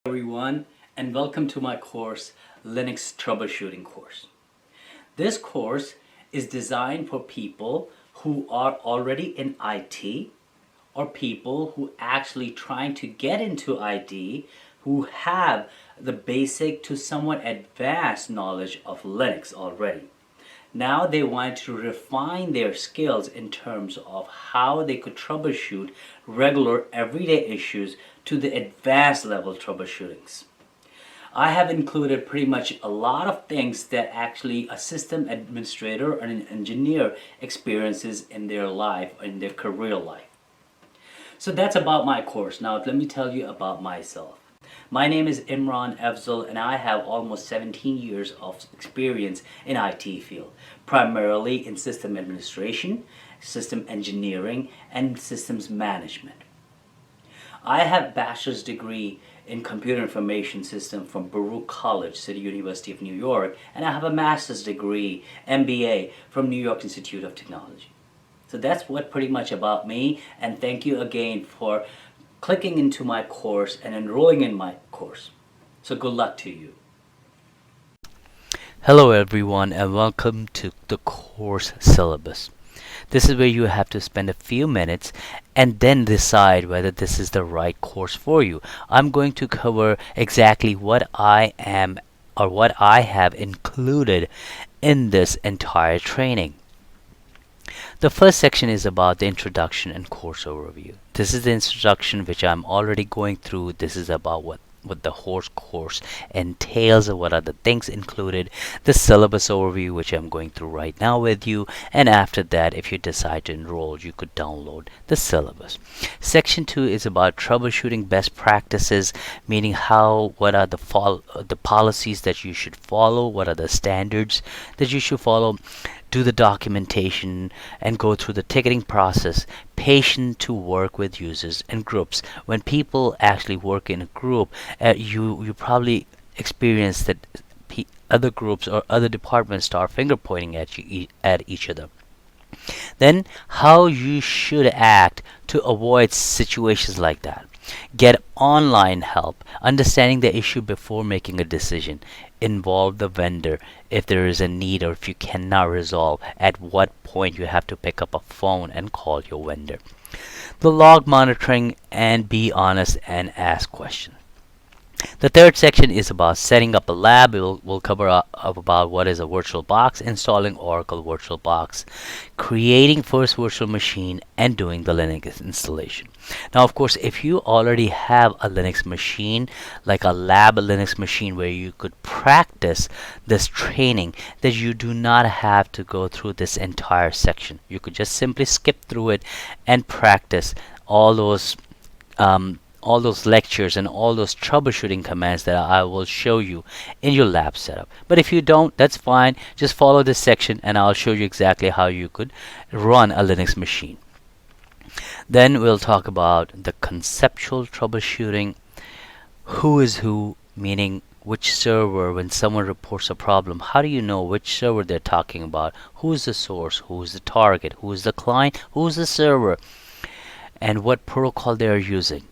Everyone, and welcome to my course, Linux Troubleshooting Course. This course is designed for people who are already in IT or people who actually trying to get into IT who have the basic to somewhat advanced knowledge of Linux already. Now they want to refine their skills in terms of how they could troubleshoot regular everyday issues to the advanced level troubleshootings. I have included pretty much a lot of things that actually a system administrator or an engineer experiences in their life, in their career life. So that's about my course. Now let me tell you about myself. My name is Imran Afzal and I have almost 17 years of experience in IT field, primarily in system administration, system engineering, and systems management. I have bachelor's degree in computer information system from Baruch College, City University of New York, and I have a master's degree, MBA, from New York Institute of Technology. So that's what pretty much about me, and thank you again for clicking into my course and enrolling in my course. So good luck to you. Hello everyone and welcome to the course syllabus. This is where you have to spend a few minutes and then decide whether this is the right course for you. I'm going to cover exactly what I am or what I have included in this entire training. The first section is about the introduction and course overview. This is the introduction which I'm already going through. This is about what the whole course entails, what are the things included, the syllabus overview which I'm going through right now with you, and after that if you decide to enroll you could download the syllabus. Section 2 is about troubleshooting best practices, meaning what are the policies that you should follow, what are the standards that you should follow, do the documentation and go through the ticketing process, patient to work with users and groups. When people actually work in a group, you probably experience that other groups or other departments start finger pointing at each other. Then how you should act to avoid situations like that. Get online help, understanding the issue before making a decision. Involve the vendor if there is a need or if you cannot resolve, at what point you have to pick up a phone and call your vendor. The log monitoring, and be honest and ask questions. The third section is about setting up a lab. We'll cover up about what is a virtual box, installing Oracle VirtualBox, creating first virtual machine, and doing the Linux installation. Now, of course, if you already have a Linux machine, like a lab Linux machine where you could practice this training, then you do not have to go through this entire section. You could just simply skip through it and practice all those lectures and all those troubleshooting commands that I will show you in your lab setup. But if you don't, that's fine. Just follow this section and I'll show you exactly how you could run a Linux machine. Then we'll talk about the conceptual troubleshooting. Who is who, meaning which server. When someone reports a problem, how do you know which server they're talking about? Who is the source? Who is the target? Who is the client? Who is the server? And what protocol they are using.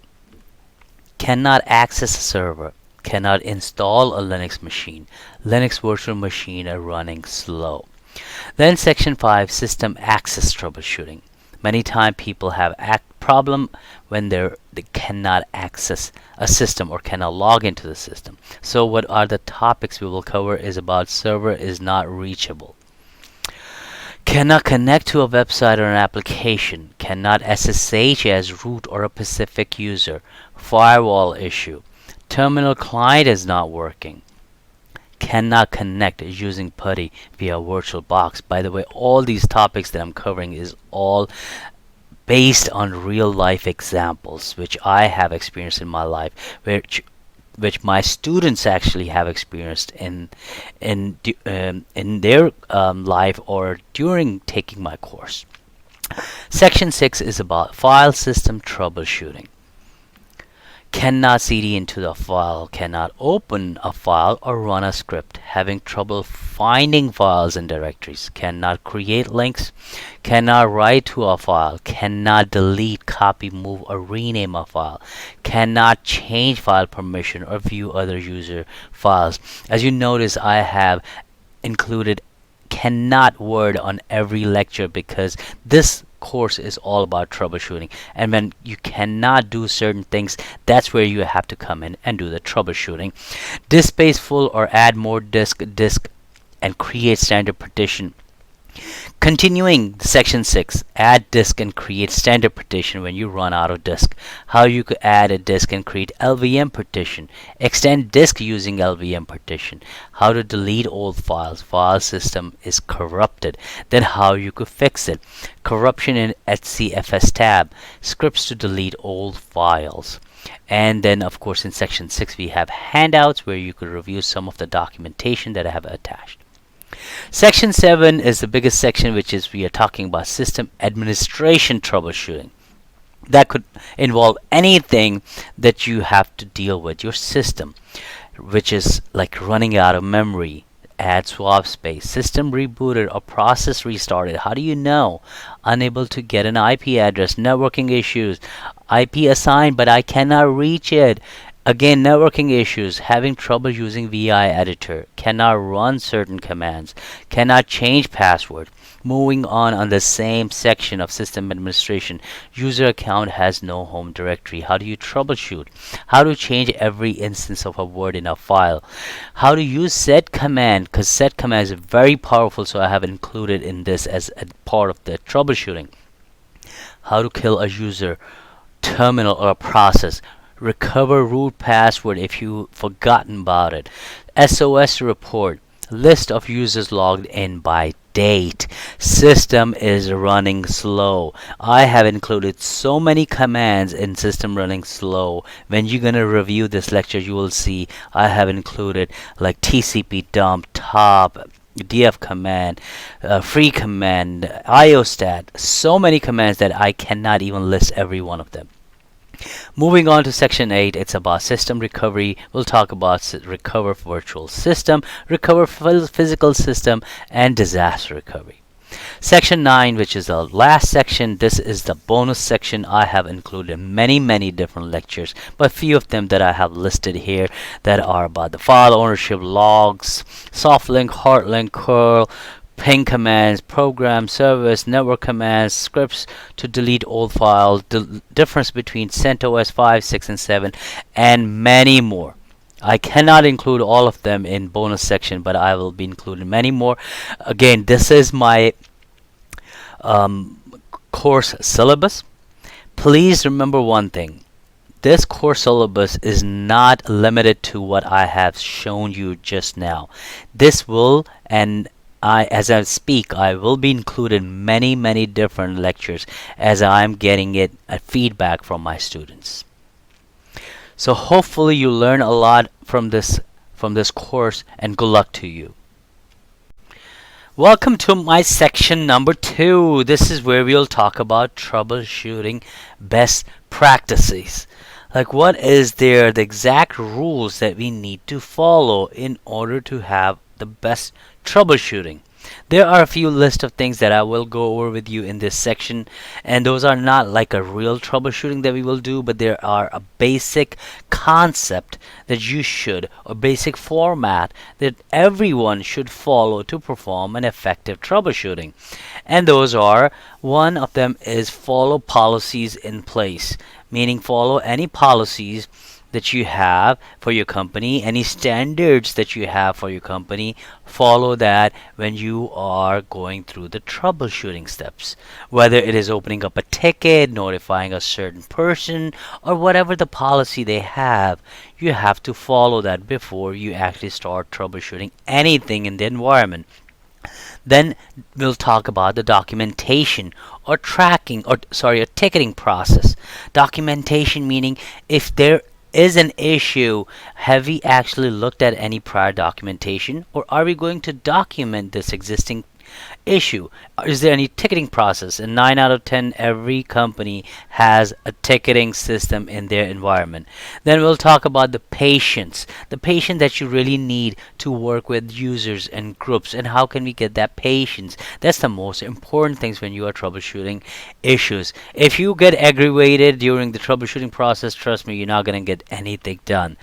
Cannot access a server, cannot install a Linux machine. Linux virtual machine are running slow. Then section 5, system access troubleshooting. Many times people have problem when they cannot access a system or cannot log into the system. So what are the topics we will cover is about server is not reachable. Cannot connect to a website or an application. Cannot SSH as root or a specific user. Firewall issue. Terminal client is not working. Cannot connect using PuTTY via VirtualBox. By the way, all these topics that I'm covering is all based on real life examples which I have experienced in my life, which my students actually have experienced in their life or during taking my course. Section 6 is about file system troubleshooting. cannot cd into the file, cannot open a file or run a script, having trouble finding files and directories, cannot create links, cannot write to a file, cannot delete, copy, move, or rename a file, cannot change file permission or view other user files. As you notice, I have included cannot word on every lecture because this course is all about troubleshooting, and when you cannot do certain things, that's where you have to come in and do the troubleshooting. Disk space full or add more disk and create standard partition. Continuing section 6, add disk and create standard partition when you run out of disk. How you could add a disk and create LVM partition. Extend disk using LVM partition. How to delete old files. File system is corrupted. Then how you could fix it. Corruption in HCFS tab. Scripts to delete old files. And then of course in section 6 we have handouts where you could review some of the documentation that I have attached. Section 7 is the biggest section, which is we are talking about system administration troubleshooting. That could involve anything that you have to deal with your system, which is like running out of memory, add swap space, system rebooted or process restarted. How do you know? Unable to get an IP address, networking issues, IP assigned but I cannot reach it. Again, networking issues, having trouble using VI editor, cannot run certain commands, cannot change password. Moving on the same section of system administration, user account has no home directory. How do you troubleshoot? How to change every instance of a word in a file? How to use set command, because set command is very powerful, so I have included in this as a part of the troubleshooting. How to kill a user, terminal, or a process. Recover root password if you've forgotten about it. SOS report. List of users logged in by date. System is running slow. I have included so many commands in system running slow. When you're going to review this lecture, you will see I have included like TCP dump, top, df command, free command, iostat. So many commands that I cannot even list every one of them. Moving on to section 8, it's about system recovery. We'll talk about recover virtual system, recover physical system, and disaster recovery. Section 9, which is the last section, this is the bonus section. I have included many different lectures, but few of them that I have listed here that are about the file ownership, logs, soft link, hard link, curl, ping commands, program, service, network commands, scripts to delete old files, the difference between CentOS 5, 6, and 7, and many more. I cannot include all of them in bonus section, but I will be including many more. Again, this is my course syllabus. Please remember one thing. This course syllabus is not limited to what I have shown you just now. This will, and as I speak, I will be including many different lectures as I'm getting it feedback from my students. So hopefully you learn a lot from this course, and good luck to you. Welcome to my section number 2. This is where we'll talk about troubleshooting best practices. Like what is there, the exact rules that we need to follow in order to have the best troubleshooting. There are a few list of things that I will go over with you in this section, and those are not like a real troubleshooting that we will do, but there are a basic concept that you should, or basic format that everyone should follow to perform an effective troubleshooting. And those are, one of them is follow policies in place, meaning follow any policies that you have for your company, any standards that you have for your company. Follow that when you are going through the troubleshooting steps, whether it is opening up a ticket, notifying a certain person, or whatever the policy they have. You have to follow that before you actually start troubleshooting anything in the environment. Then we'll talk about the documentation or tracking, or a ticketing process. Documentation meaning if there is an issue, have we actually looked at any prior documentation, or are we going to document this existing issue. Is there any ticketing process? And 9 out of 10, every company has a ticketing system in their environment. Then we'll talk about the patience that you really need to work with users and groups, and how can we get that patience. That's the most important things when you are troubleshooting issues. If you get aggravated during the troubleshooting process, trust me, you're not going to get anything done.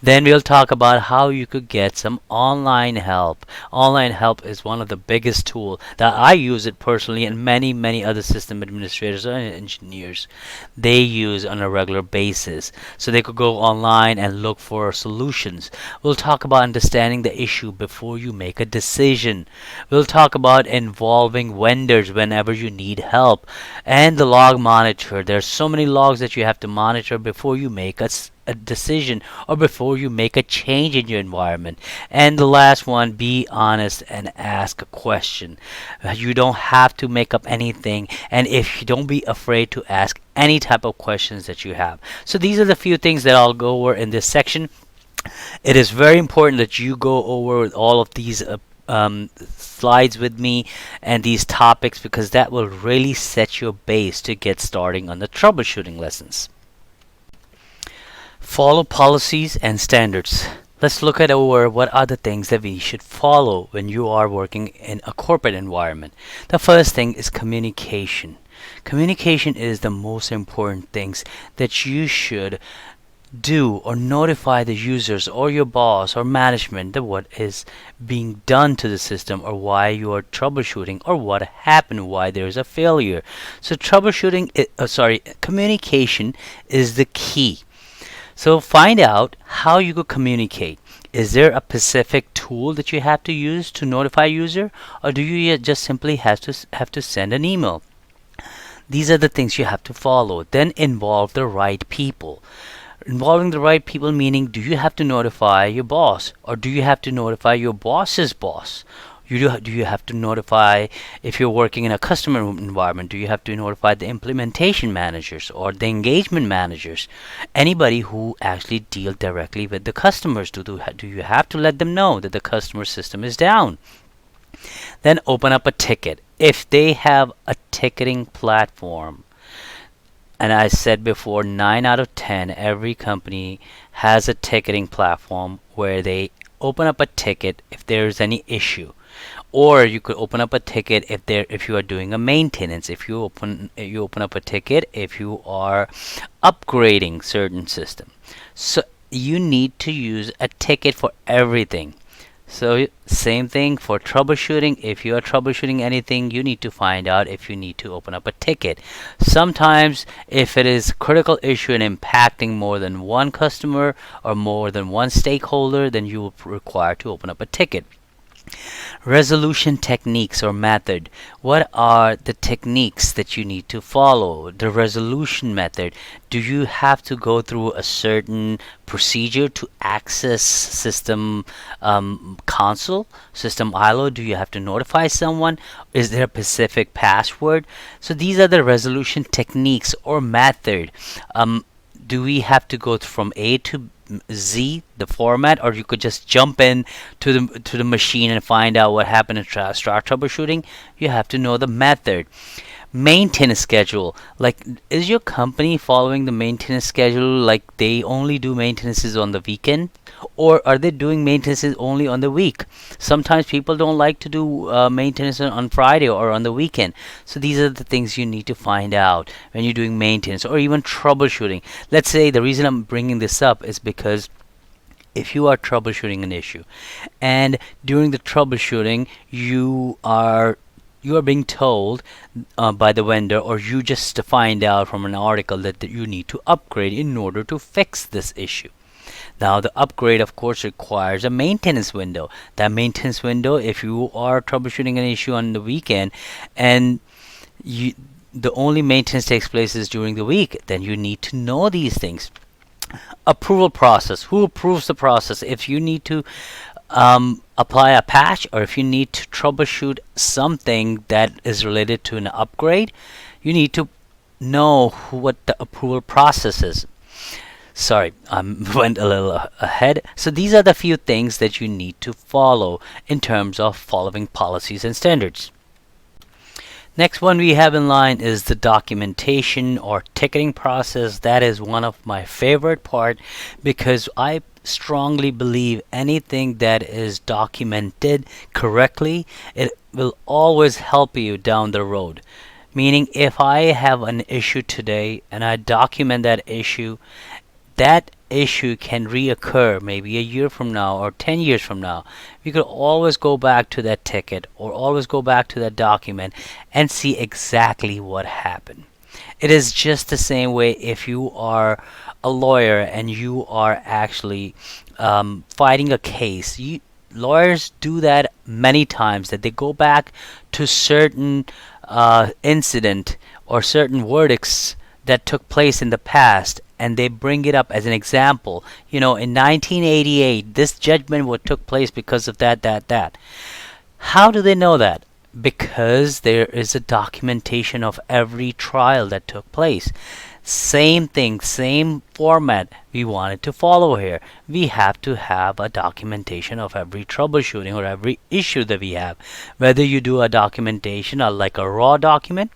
Then we'll talk about how you could get some online help. Online help is one of the biggest tools that I use it personally, and many other system administrators and engineers they use on a regular basis. So they could go online and look for solutions. We'll talk about understanding the issue before you make a decision. We'll talk about involving vendors whenever you need help. And the log monitor. There's so many logs that you have to monitor before you make a decision or before you make a change in your environment. And the last one, be honest and ask a question. You don't have to make up anything, and if you don't be afraid to ask any type of questions that you have. So these are the few things that I'll go over in this section. It is very important that you go over with all of these slides with me and these topics, because that will really set your base to get starting on the troubleshooting lessons. Follow policies and standards. Let's look at over what are the things that we should follow when you are working in a corporate environment. The first thing is communication. Communication is the most important things that you should do or notify the users or your boss or management that what is being done to the system, or why you are troubleshooting, or what happened, why there is a failure. So communication is the key. So find out how you could communicate. Is there a specific tool that you have to use to notify user, or do you just simply have to send an email? These are the things you have to follow. Then involve the right people. Involving the right people meaning, do you have to notify your boss, or do you have to notify your boss's boss? Do you have to notify, if you're working in a customer environment, do you have to notify the implementation managers or the engagement managers? Anybody who actually deal directly with the customers. Do you have to let them know that the customer system is down? Then open up a ticket. If they have a ticketing platform, and I said before, 9 out of 10, every company has a ticketing platform where they open up a ticket if there's any issue. Or you could open up a ticket if you are doing a maintenance. If you open up a ticket if you are upgrading certain system. So you need to use a ticket for everything. So same thing for troubleshooting. If you are troubleshooting anything, you need to find out if you need to open up a ticket. Sometimes if it is critical issue and impacting more than one customer or more than one stakeholder, then you will require to open up a ticket. Resolution techniques or method. What are the techniques that you need to follow? The resolution method. Do you have to go through a certain procedure to access system console, system ILO? Do you have to notify someone? Is there a specific password? So these are the resolution techniques or method. Do we have to go from A to Z, the format, or you could just jump in to the machine and find out what happened and start troubleshooting? You have to know the method. Maintenance schedule. Like, is your company following the maintenance schedule? Like, they only do maintenances on the weekend, or are they doing maintenances only on the week? Sometimes people don't like to do maintenance on Friday or on the weekend. So these are the things you need to find out when you're doing maintenance or even troubleshooting. Let's say the reason I'm bringing this up is because if you are troubleshooting an issue, and during the troubleshooting you are being told by the vendor, or you just find out from an article that you need to upgrade in order to fix this issue. Now the upgrade of course requires a maintenance window. That maintenance window, if you are troubleshooting an issue on the weekend and the only maintenance takes place is during the week, then you need to know these things. Approval process. Who approves the process? If you need to apply a patch, or if you need to troubleshoot something that is related to an upgrade, you need to know what the approval process is. Sorry, I went a little ahead. So these are the few things that you need to follow in terms of following policies and standards. Next one we have in line is the documentation or ticketing process. That is one of my favorite part because I strongly believe anything that is documented correctly, it will always help you down the road. Meaning if I have an issue today and I document that issue can reoccur maybe a year from now or 10 years from now. We could always go back to that ticket or always go back to that document and see exactly what happened. It is just the same way if you are a lawyer and you are actually fighting a case. Lawyers do that many times, that they go back to certain incident or certain verdicts that took place in the past and they bring it up as an example. In 1988, this judgment what took place because of that. How do they know that? Because there is a documentation of every trial that took place. Same thing, same format we wanted to follow here. We have to have a documentation of every troubleshooting or every issue that we have. Whether you do a documentation like a raw document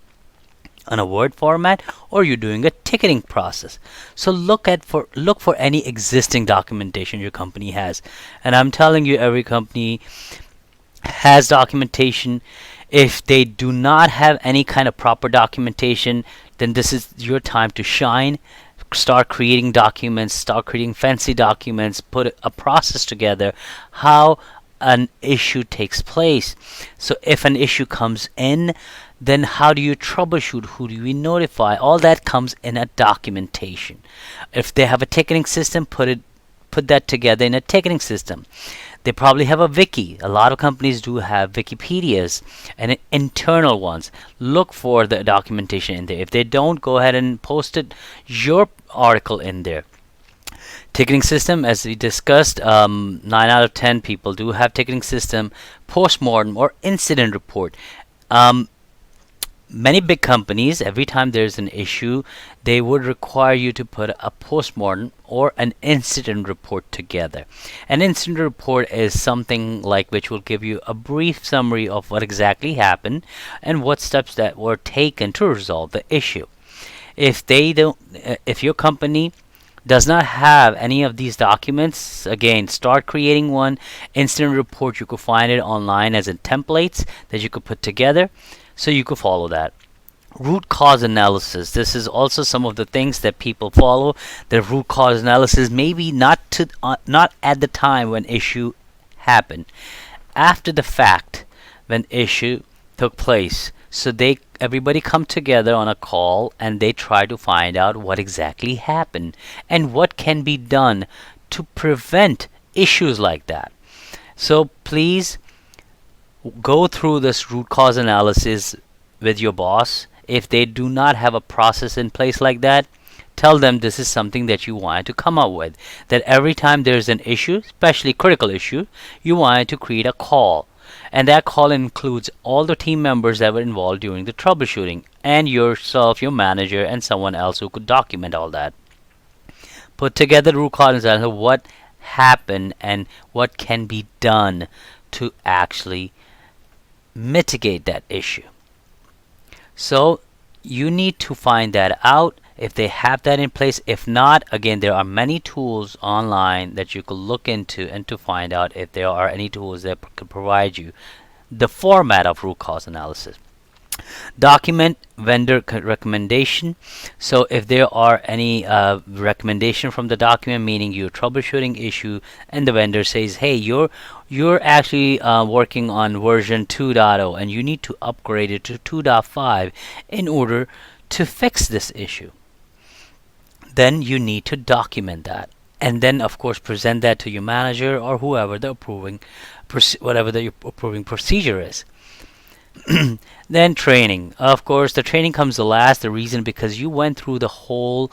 on a Word format or you're doing a ticketing process. So look for any existing documentation your company has. And I'm telling you, every company has documentation. If they do not have any kind of proper documentation, then this is your time to shine. Start creating documents, start creating fancy documents, put a process together how an issue takes place. So if an issue comes in, then how do you troubleshoot? Who do we notify? All that comes in a documentation. If they have a ticketing system, put that together in a ticketing system. They probably have a wiki. A lot of companies do have Wikipedias and internal ones. Look for the documentation in there. If they don't, go ahead and post your article in there. Ticketing system, as we discussed, 9 out of 10 people do have ticketing system, postmortem or incident report. Many big companies, every time there's an issue, they would require you to put a postmortem or an incident report together. An incident report is something like which will give you a brief summary of what exactly happened and what steps that were taken to resolve the issue. If your company does not have any of these documents, again, start creating one. Incident report, you could find it online as in templates that you could put together. So you could follow that. Root cause analysis. This is also some of the things that people follow. The root cause analysis, maybe not at the time when issue happened, after the fact when issue took place. So everybody come together on a call and they try to find out what exactly happened and what can be done to prevent issues like that. So please go through this root cause analysis with your boss. If they do not have a process in place like that, tell them this is something that you want to come up with. That every time there's an issue, especially critical issue, you want to create a call. And that call includes all the team members that were involved during the troubleshooting and yourself, your manager, and someone else who could document all that. Put together root cause analysis, what happened and what can be done to actually mitigate that issue. So you need to find that out if they have that in place. If not, again, there are many tools online that you could look into and to find out if there are any tools that could provide you the format of root cause analysis. Document vendor recommendation. So if there are any recommendation from the document, meaning you're troubleshooting issue and the vendor says, hey, you're actually working on version 2.0 and you need to upgrade it to 2.5 in order to fix this issue, then you need to document that and then of course present that to your manager or whoever the approving procedure is. Then training. Of course, the training comes the last. The reason because you went through the whole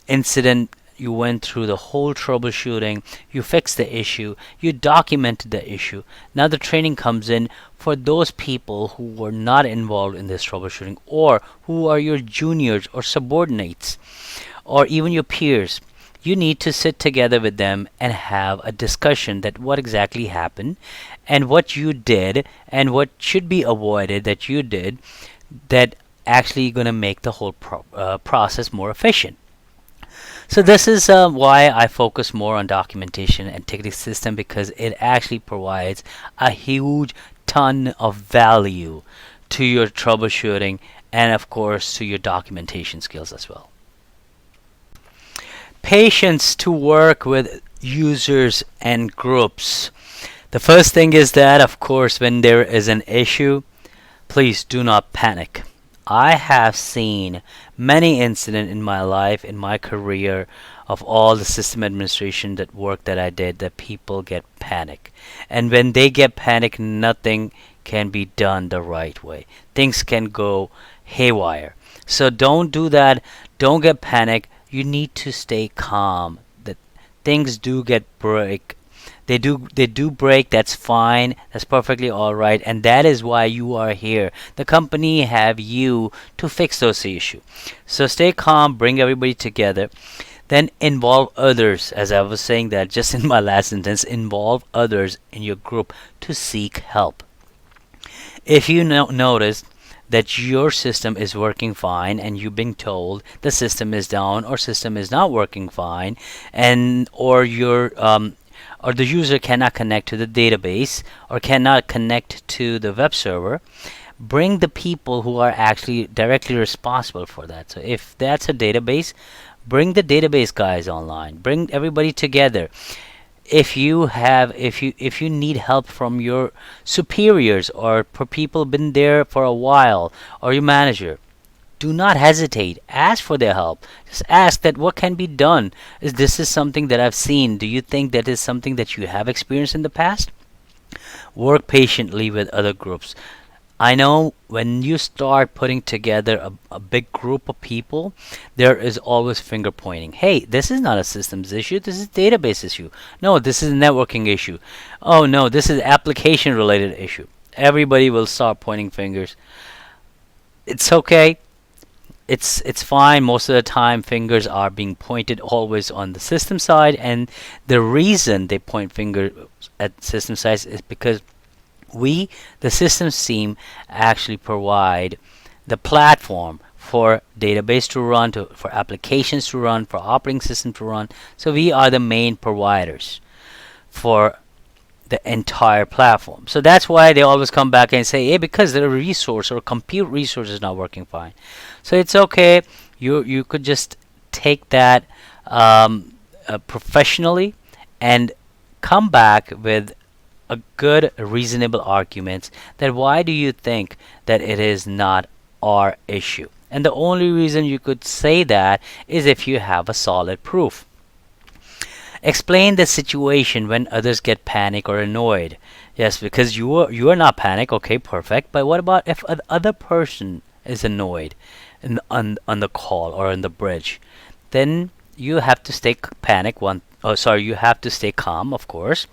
incident, you went through the whole troubleshooting, you fixed the issue, you documented the issue. Now the training comes in for those people who were not involved in this troubleshooting or who are your juniors or subordinates or even your peers, you need to sit together with them and have a discussion that what exactly happened and what you did and what should be avoided that you did that actually going to make the whole process more efficient. So this is why I focus more on documentation and ticketing system, because it actually provides a huge ton of value to your troubleshooting and of course to your documentation skills as well. Patience to work with users and groups. The first thing is that, of course, when there is an issue, please do not panic. I have seen many incidents in my life, in my career, of all the system administration that work that I did, that people get panic. And when they get panic, nothing can be done the right way. Things can go haywire. So don't do that. Don't get panic. You need to stay calm. That things do get break. They do break. That's fine. That's perfectly all right. And that is why you are here. The company have you to fix those issues. So stay calm. Bring everybody together. Then involve others. As I was saying that just in my last sentence, involve others in your group to seek help. If you notice that your system is working fine and you've been told the system is down or system is not working fine, and or the user cannot connect to the database or cannot connect to the web server, bring the people who are actually directly responsible for that. So if that's a database, bring the database guys online. Bring everybody together. If you need help from your superiors or for people been there for a while or your manager, do not hesitate. Ask for their help. Just ask that what can be done. This is something that I've seen. Do you think that is something that you have experienced in the past? Work patiently with other groups. I know when you start putting together a big group of people, there is always finger pointing. Hey, this is not a systems issue. This is a database issue. No, this is a networking issue. Oh no, this is application related issue. Everybody will start pointing fingers. It's okay. It's fine. Most of the time fingers are being pointed always on the system side, and the reason they point fingers at system side is because we, the systems team, actually provide the platform for database to run, for applications to run, for operating system to run. So we are the main providers for the entire platform. So that's why they always come back and say, hey, because the resource or compute resource is not working fine. So it's okay. You could just take that professionally and come back with a good reasonable arguments that why do you think that it is not our issue. And the only reason you could say that is if you have a solid proof. Explain the situation when others get panic or annoyed. Yes, because you are not panic. Okay, perfect. But what about if other person is annoyed on the call or on the bridge? Then you have to stay you have to stay calm, of course.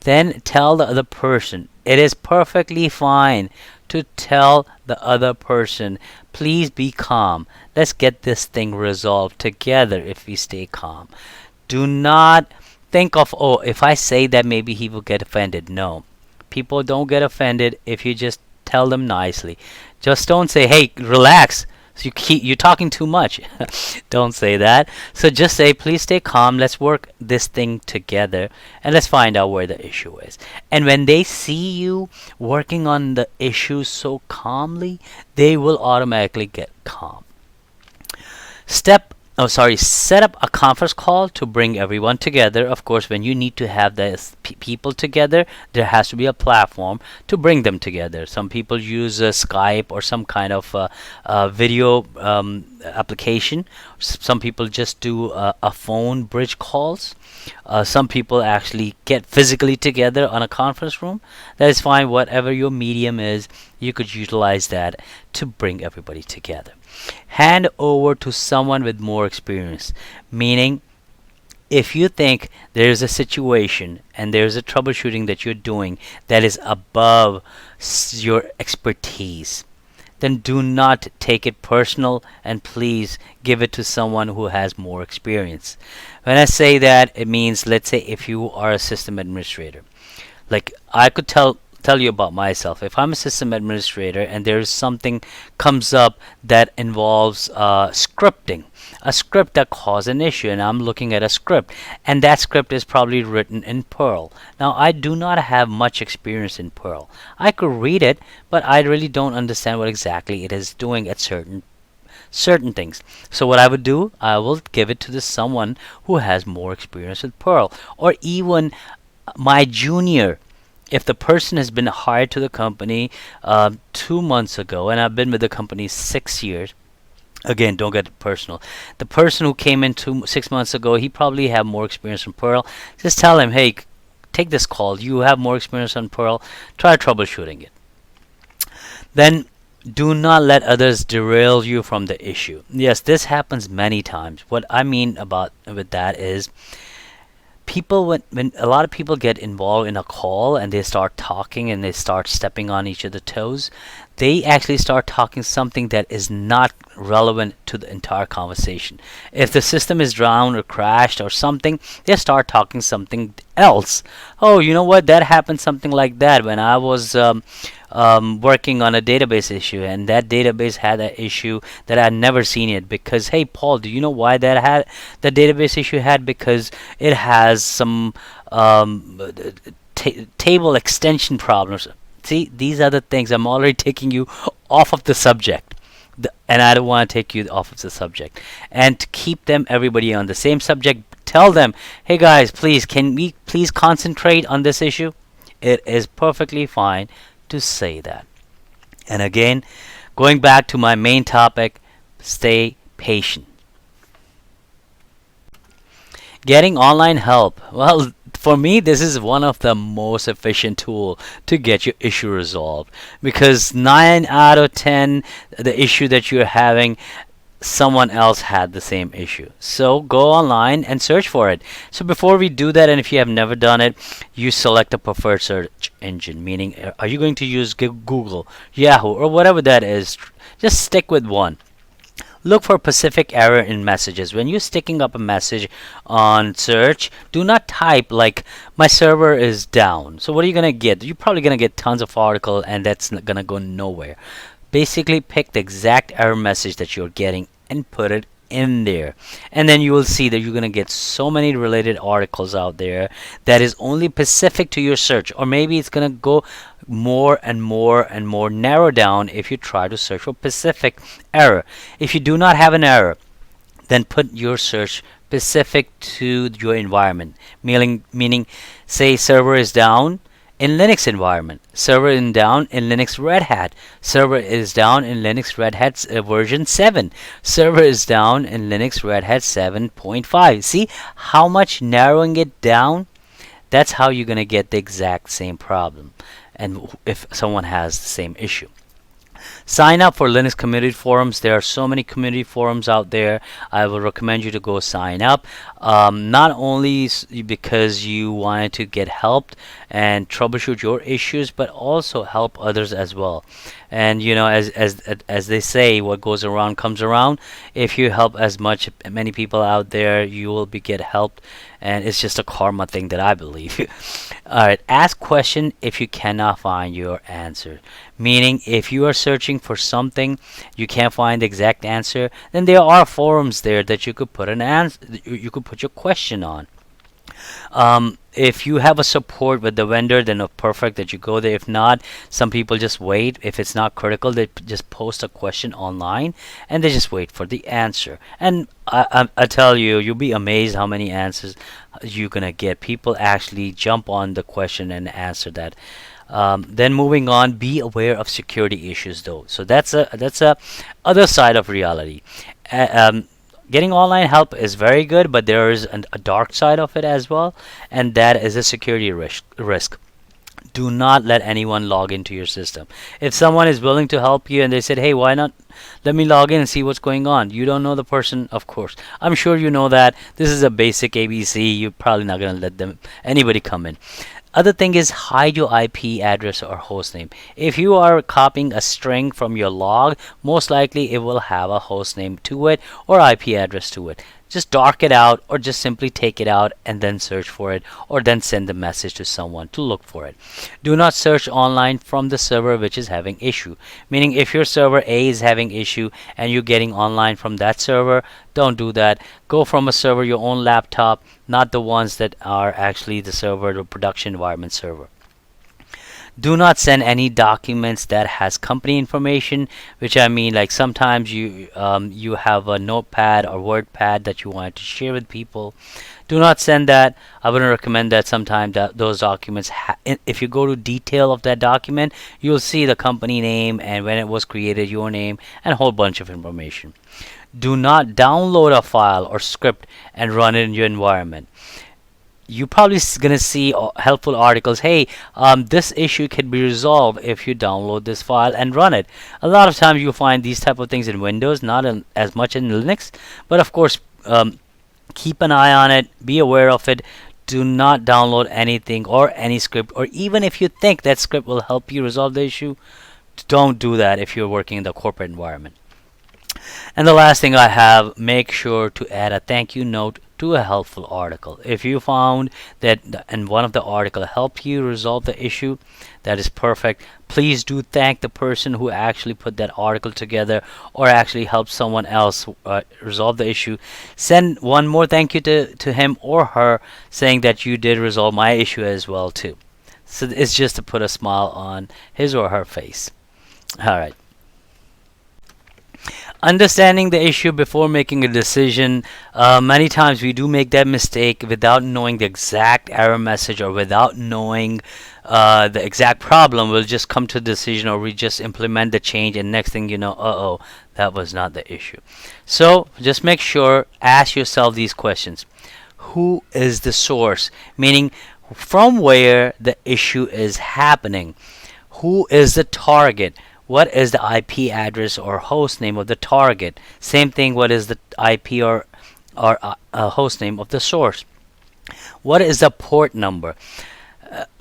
Then tell the other person. It is perfectly fine to tell the other person, please be calm. Let's get this thing resolved together if we stay calm. Do not think of, oh, if I say that maybe he will get offended. No. People don't get offended if you just tell them nicely. Just don't say, hey, relax. So you're talking too much. Don't say that. So just say, please stay calm. Let's work this thing together and let's find out where the issue is. And when they see you working on the issue so calmly, they will automatically get calm. Set up a conference call to bring everyone together. Of course, when you need to have the people together, there has to be a platform to bring them together. Some people use Skype or some kind of video application. Some people just do a phone bridge calls. Some people actually get physically together on a conference room. That is fine. Whatever your medium is, you could utilize that to bring everybody together. Hand over to someone with more experience. Meaning, if you think there's a situation and there's a troubleshooting that you're doing that is above your expertise, then do not take it personal, and please give it to someone who has more experience. When I say that, it means, let's say if you are a system administrator, like I could tell you about myself. If I'm a system administrator and there's something comes up that involves scripting, a script that caused an issue, and I'm looking at a script, and that script is probably written in Perl. Now, I do not have much experience in Perl. I could read it, but I really don't understand what exactly it is doing at certain things. So what I would do, I will give it to someone who has more experience with Perl, or even my junior. If the person has been hired to the company 2 months ago, and I've been with the company 6 years, again, don't get it personal. The person who came in 6 months ago, he probably have more experience in Perl. Just tell him, hey, take this call. You have more experience on Perl. Try troubleshooting it. Then do not let others derail you from the issue. Yes, this happens many times. What I mean about with that is, people, when a lot of people get involved in a call and they start talking and they start stepping on each other's toes, they actually start talking something that is not relevant to the entire conversation. If the system is down or crashed or something, they start talking something else. Oh, you know what, that happened something like that when I was working on a database issue, and that database had an issue that I'd never seen it. Because, hey Paul, do you know why the database issue had? Because it has some table extension problems. See, these are the things. I'm already taking you off of the subject, and I don't want to take you off of the subject. And to keep everybody on the same subject, tell them, hey guys, please, can we please concentrate on this issue? It is perfectly fine to say that. And again, going back to my main topic, stay patient. Getting online help. Well, for me, this is one of the most efficient tool to get your issue resolved, because 9 out of 10 the issue that you're having, someone else had the same issue. So go online and search for it. So before we do that, and if you have never done it, you select a preferred search engine, meaning are you going to use Google, Yahoo, or whatever that is. Just stick with one. Look for specific error in messages. When you're sticking up a message on search, do not type like my server is down. So what are you gonna get? You're probably gonna get tons of article, and that's gonna go nowhere. Basically, pick the exact error message that you're getting and put it in there, and then you will see that you're gonna get so many related articles out there that is only specific to your search. Or maybe it's gonna go more and more and more narrow down if you try to search for specific error. If you do not have an error, then put your search specific to your environment, meaning say server is down in Linux environment, server is down in Linux Red Hat, server is down in Linux Red Hat version 7, server is down in Linux Red Hat 7.5. See how much narrowing it down? That's how you're gonna get the exact same problem, and if someone has the same issue. Sign up for Linux community forums. There are so many community forums out there. I will recommend you to go sign up. Not only because you wanted to get helped and troubleshoot your issues, but also help others as well. And you know, as they say, what goes around comes around. If you help many people out there, you will get helped, and it's just a karma thing that I believe. All right, ask question if you cannot find your answer. Meaning, if you are searching for something, you can't find the exact answer, then there are forums there that you could put an answer. You could put your question on. If you have a support with the vendor, then perfect that you go there. If not, some people just wait. If it's not critical, they just post a question online and they just wait for the answer. And I tell you, you'll be amazed how many answers you're gonna get. People actually jump on the question and answer that. Then moving on, be aware of security issues though. So that's a other side of reality. Getting online help is very good, but there is a dark side of it as well, and that is a security risk. Do not let anyone log into your system. If someone is willing to help you and they said, hey, why not let me log in and see what's going on, you don't know the person, of course. I'm sure you know that. This is a basic ABC. You're probably not going to let anybody come in. Other thing is hide your IP address or hostname. If you are copying a string from your log, most likely it will have a hostname to it or IP address to it. Just dark it out or just simply take it out and then search for it, or then send the message to someone to look for it. Do not search online from the server which is having issue. Meaning if your server A is having issue and you're getting online from that server, don't do that. Go from a server, your own laptop, not the ones that are actually the server, the production environment server. Do not send any documents that has company information, which I mean like sometimes you have a notepad or word pad that you want to share with people. Do not send that. I wouldn't recommend that. Sometimes that those documents if you go to detail of that document, you'll see the company name and when it was created, your name, and a whole bunch of information. Do not download a file or script and run it in your environment. You're probably gonna see helpful articles. Hey, this issue can be resolved if you download this file and run it. A lot of times you'll find these type of things in Windows, not as much in Linux, but of course, keep an eye on it. Be aware of it. Do not download anything or any script, or even if you think that script will help you resolve the issue, don't do that if you're working in the corporate environment. And the last thing I have, make sure to add a thank you note to a helpful article. If you found that and one of the article helped you resolve the issue, that is perfect. Please do thank the person who actually put that article together or actually helped someone else resolve the issue. Send one more thank you to him or her, saying that you did resolve my issue as well too. So it's just to put a smile on his or her face. All right. Understanding the issue before making a decision. Many times we do make that mistake without knowing the exact error message or without knowing the exact problem. We'll just come to a decision or we just implement the change, and next thing you know, that was not the issue. So just make sure, ask yourself these questions. Who is the source? Meaning from where the issue is happening. Who is the target? What is the IP address or host name of the target? Same thing, what is the IP or host name of the source? What is the port number?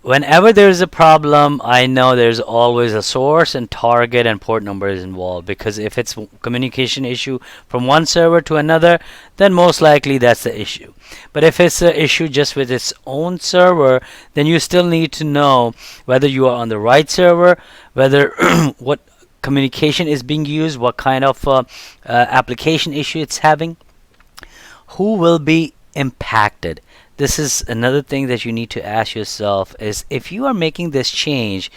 Whenever there's a problem, I know there's always a source and target and port number is involved, because if it's communication issue from one server to another, then most likely that's the issue. But if it's an issue just with its own server, then you still need to know whether you are on the right server, whether what communication is being used, what kind of application issue it's having, who will be impacted. This is another thing that you need to ask yourself, is if you are making this change,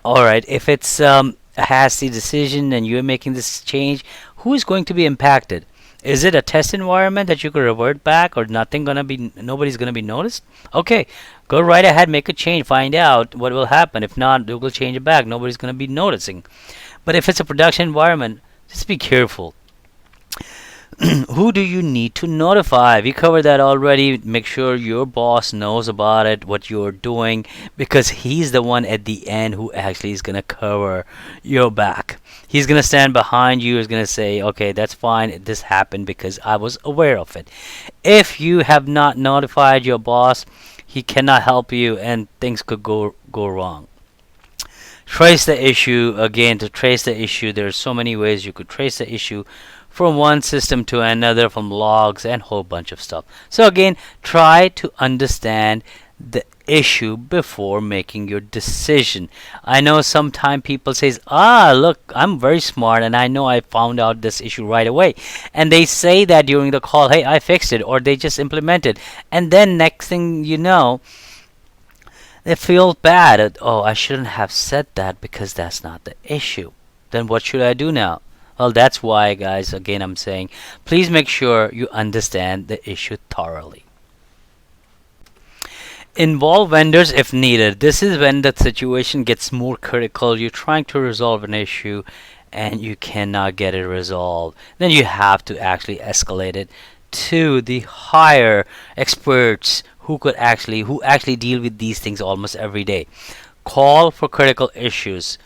all right, if it's a hasty decision and you're making this change, who is going to be impacted? Is it a test environment that you could revert back, or nobody's gonna be noticed? Okay, go right ahead, make a change, find out what will happen. If not, you will change it back. Nobody's gonna be noticing. But if it's a production environment, just be careful. Who do you need to notify? We covered that already. Make sure your boss knows about it, what you're doing, because he's the one at the end who actually is going to cover your back. He's going to stand behind you. He's going to say, okay, that's fine. This happened because I was aware of it. If you have not notified your boss, he cannot help you and things could go wrong. Trace the issue. Again, to trace the issue, there's so many ways you could trace the issue from one system to another, from logs and whole bunch of stuff. So again, try to understand the issue before making your decision. I know sometimes people says, look, I'm very smart and I know I found out this issue right away, and they say that during the call, hey, I fixed it, or they just implemented, and then next thing you know, they feel bad. Oh, I shouldn't have said that because that's not the issue. Then what should I do now? Well, that's why, guys, again, I'm saying, please make sure you understand the issue thoroughly. Involve vendors if needed. This is when the situation gets more critical. You're trying to resolve an issue and you cannot get it resolved. Then you have to actually escalate it to the higher experts who actually deal with these things almost every day. Call for critical issues.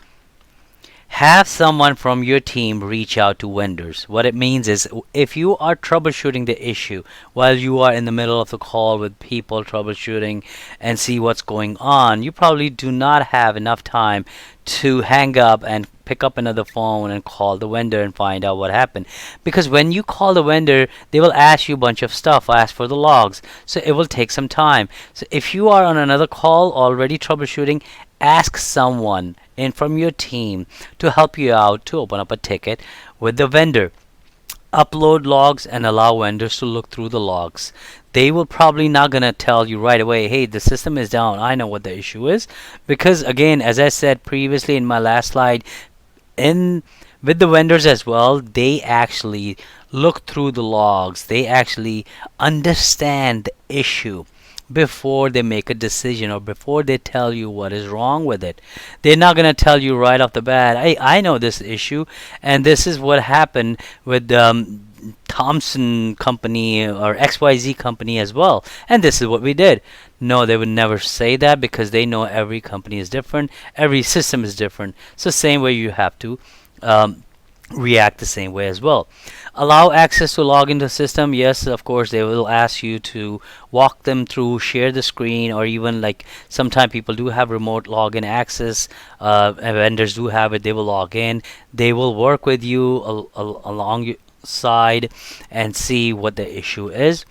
have someone from your team reach out to vendors. What it means is if you are troubleshooting the issue while you are in the middle of the call with people troubleshooting and see what's going on, you probably do not have enough time to hang up and pick up another phone and call the vendor and find out what happened. Because when you call the vendor, they will ask you a bunch of stuff, ask for the logs. So it will take some time. So if you are on another call already troubleshooting, ask someone in from your team to help you out to open up a ticket with the vendor. Upload logs and allow vendors to look through the logs. They will probably not gonna tell you right away, hey, the system is down, I know what the issue is. Because again, as I said previously in my last slide, in with the vendors as well, they actually look through the logs. They actually understand the issue before they make a decision or before they tell you what is wrong with it. They're not going to tell you right off the bat, hey, I know this issue and this is what happened with Thompson company or XYZ company as well, and this is what we did. No, they would never say that because they know every company is different, every system is different. So same way you have to react the same way as well. Allow access to log into the system. Yes, of course, they will ask you to walk them through, share the screen, or even like sometimes people do have remote login access. And vendors do have it. They will log in. They will work with you alongside and see what the issue is.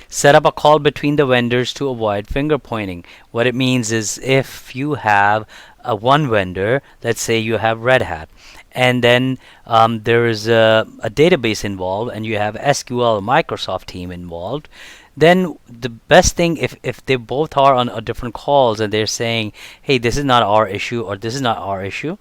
Set up a call between the vendors to avoid finger pointing. What it means is if you have one vendor, let's say you have Red Hat, and then there is a database involved and you have SQL or Microsoft team involved, then the best thing, if they both are on different calls and they're saying, hey, this is not our issue or this is not our issue,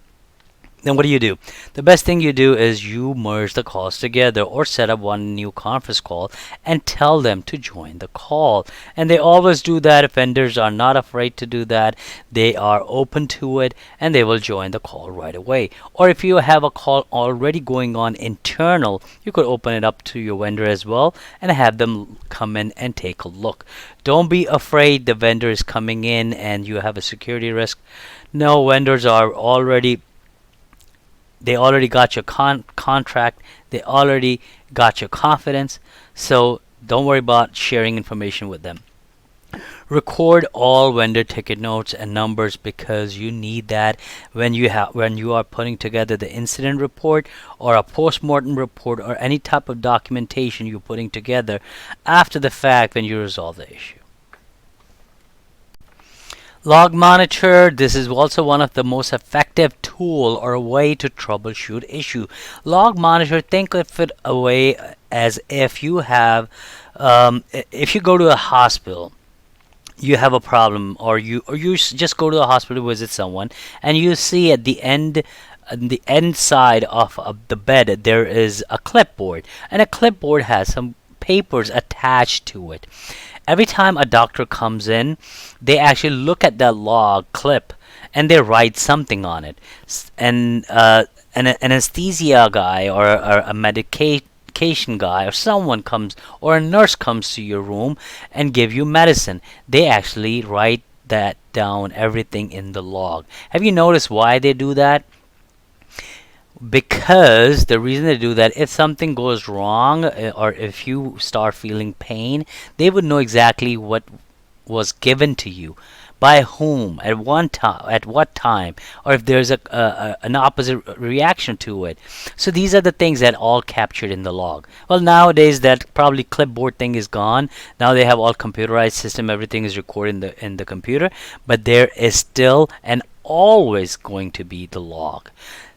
then what do? The best thing you do is you merge the calls together or set up one new conference call and tell them to join the call. And they always do that. Vendors are not afraid to do that. They are open to it and they will join the call right away. Or if you have a call already going on internal, you could open it up to your vendor as well and have them come in and take a look. Don't be afraid the vendor is coming in and you have a security risk. No, vendors are already got your contract. They already got your confidence. So don't worry about sharing information with them. Record all vendor ticket notes and numbers because you need that when you are putting together the incident report or a post-mortem report or any type of documentation you're putting together after the fact when you resolve the issue. Log Monitor, this is also one of the most effective tool or a way to troubleshoot issue. Log Monitor, think of it a way as if you have, if you go to a hospital, you have a problem, or you just go to the hospital to visit someone, and you see at the end side of the bed there is a clipboard, and a clipboard has some papers attached to it. Every time a doctor comes in, they actually look at that log clip and they write something on it. And an anesthesia guy or a medication guy or someone comes or a nurse comes to your room and give you medicine. They actually write that down, everything in the log. Have you noticed why they do that? Because the reason they do that, if something goes wrong or if you start feeling pain, they would know exactly what was given to you, by whom, at what time, or if there's an opposite reaction to it. So these are the things that all captured in the log. Well, nowadays that probably clipboard thing is gone. Now they have all computerized system. Everything is recorded in the computer, but there is still and always going to be the log.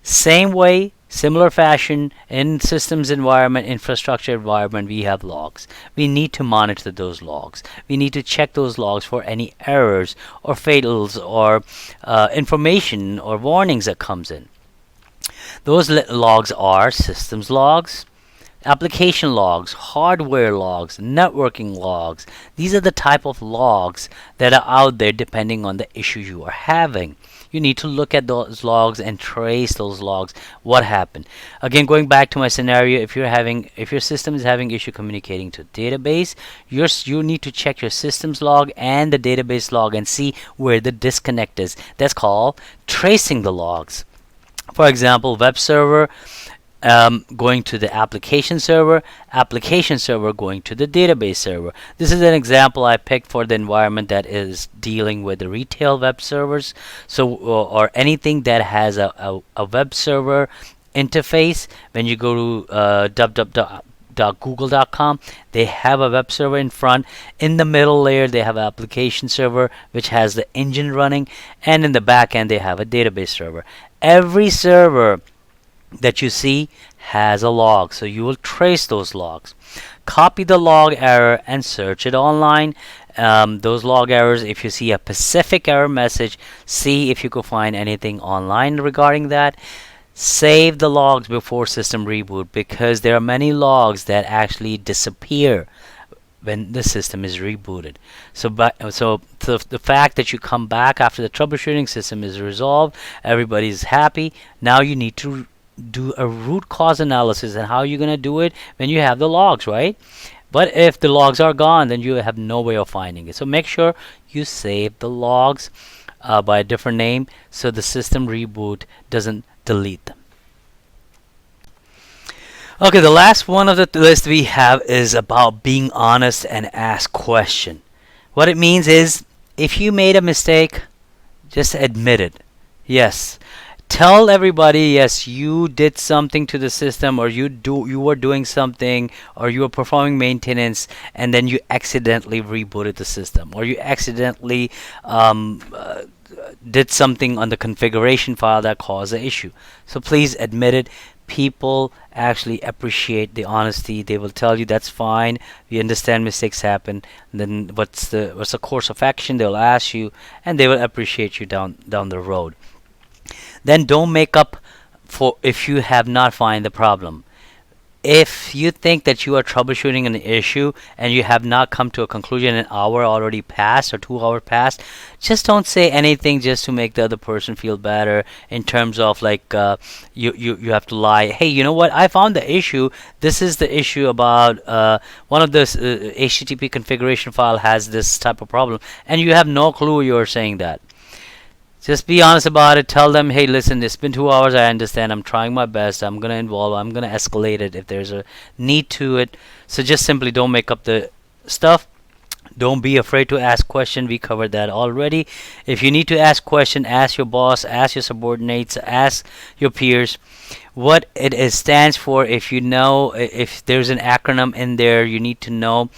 Same way, similar fashion, in systems environment, infrastructure environment, we have logs. We need to monitor those logs. We need to check those logs for any errors or fatals or information or warnings that comes in. Those logs are systems logs, application logs, hardware logs, networking logs. These are the type of logs that are out there depending on the issue you are having. You need to look at those logs and trace those logs. What happened? Again, going back to my scenario, if your system is having issue communicating to database, you need to check your systems log and the database log and see where the disconnect is. That's called tracing the logs. For example, web server going to the application server going to the database server. This is an example I picked for the environment that is dealing with the retail web servers. So or anything that has a web server interface. When you go to www.google.com, they have a web server in front. In the middle layer, they have an application server which has the engine running, and in the back end, they have a database server. Every server that you see has a log, so you will trace those logs. Copy the log error and search it online. Those log errors, if you see a specific error message, see if you could find anything online regarding that. Save the logs before system reboot, because there are many logs that actually disappear when the system is rebooted. So the fact that you come back after the troubleshooting system is resolved, everybody's happy. Now you need to do a root cause analysis, and how you're going to do it when you have the logs, right? But if the logs are gone, then you have no way of finding it. So make sure you save the logs by a different name, so the system reboot doesn't delete them. Okay, the last one of the list we have is about being honest and ask question. What it means is, if you made a mistake, just admit it. Yes, tell everybody, yes, you did something to the system, or you were doing something, or you were performing maintenance, and then you accidentally rebooted the system, or you accidentally did something on the configuration file that caused the issue. So please admit it. People actually appreciate the honesty. They will tell you that's fine, we understand mistakes happen. And then what's the course of action, they'll ask you, and they will appreciate you down the road. Then don't make up for if you have not find the problem. If you think that you are troubleshooting an issue and you have not come to a conclusion, an hour already passed or 2 hours passed, just don't say anything just to make the other person feel better, in terms of like you have to lie. Hey, you know what? I found the issue. This is the issue about one of the HTTP configuration file has this type of problem, and you have no clue you're saying that. Just be honest about it. Tell them, hey, listen, it's been 2 hours. I understand. I'm trying my best. I'm going to escalate it if there's a need to it. So just simply don't make up the stuff. Don't be afraid to ask questions. We covered that already. If you need to ask question, ask your boss, ask your subordinates, ask your peers what it stands for. If you know, if there's an acronym in there, you need to know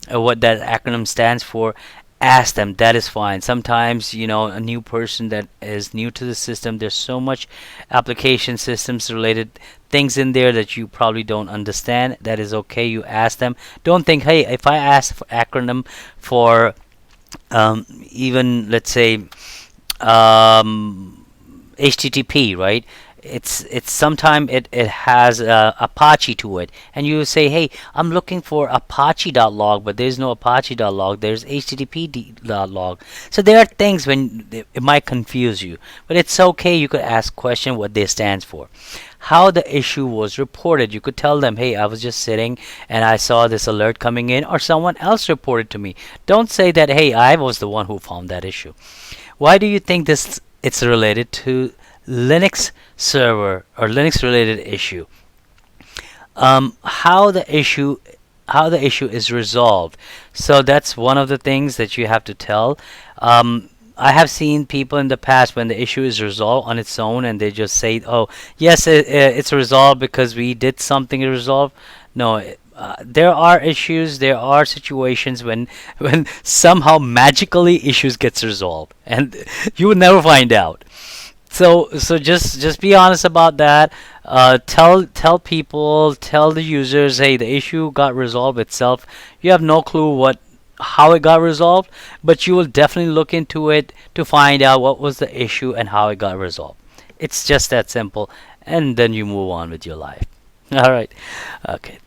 what that acronym stands for. Ask them. That is fine. Sometimes, a new person that is new to the system, there's so much application systems related things in there that you probably don't understand. That is okay. You ask them. Don't think, hey, if I ask for acronym for even, let's say, HTTP, right? It's sometimes it has Apache to it, and you say, hey, I'm looking for apache.log, but there's no apache.log, there's http.log. So there are things when it might confuse you, but it's okay. You could ask question what they stands for. How the issue was reported, you could tell them, hey, I was just sitting and I saw this alert coming in, or someone else reported to me. Don't say that, hey, I was the one who found that issue. Why do you think it's related to Linux server or Linux related issue? How the issue is resolved. So that's one of the things that you have to tell. I have seen people in the past when the issue is resolved on its own, and they just say, oh yes, it's resolved because we did something to resolve. No, there are issues, there are situations when somehow magically issues gets resolved, and you will never find out. So just be honest about that. Tell people, tell the users, hey, the issue got resolved itself. You have no clue how it got resolved, but you will definitely look into it to find out what was the issue and how it got resolved. It's just that simple, and then you move on with your life. All right. Okay.